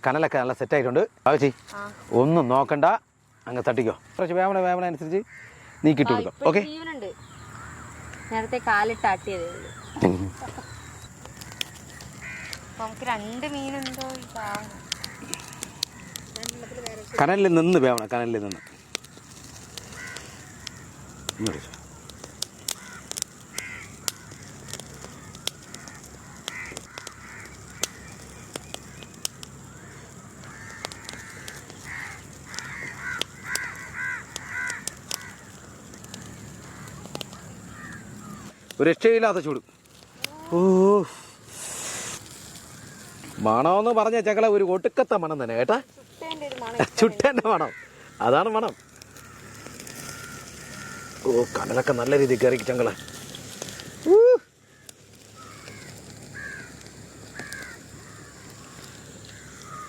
കനലൊക്കെ നല്ല സെറ്റായിട്ടുണ്ട്. ആവശ്യ ഒന്നും നോക്കണ്ട, അങ്ങ് തട്ടിക്കോ. കുറച്ച് വേവണ അനുസരിച്ച് നീക്കിട്ട് കൊടുക്കാം. ഓക്കെ, നേരത്തെ കാലിട്ട് ആട്ടിയതേ ഉള്ളൂ. നമുക്ക് 2 മീനുണ്ടോ? കനലിൽ നിന്ന് വേവണം, കനലിൽ നിന്ന്. ഒരു രക്ഷയില്ലാത്ത ചൂട്. ഓ, മണമെന്ന് പറഞ്ഞ ചക്കള ഒരു ഒടുക്കത്ത മണം തന്നെ കേട്ടാ. ചുട്ടേൻ്റെ മണം, അതാണ് മണം. ഓ, കനലൊക്കെ നല്ല രീതിയിൽ കയറി ചങ്കള.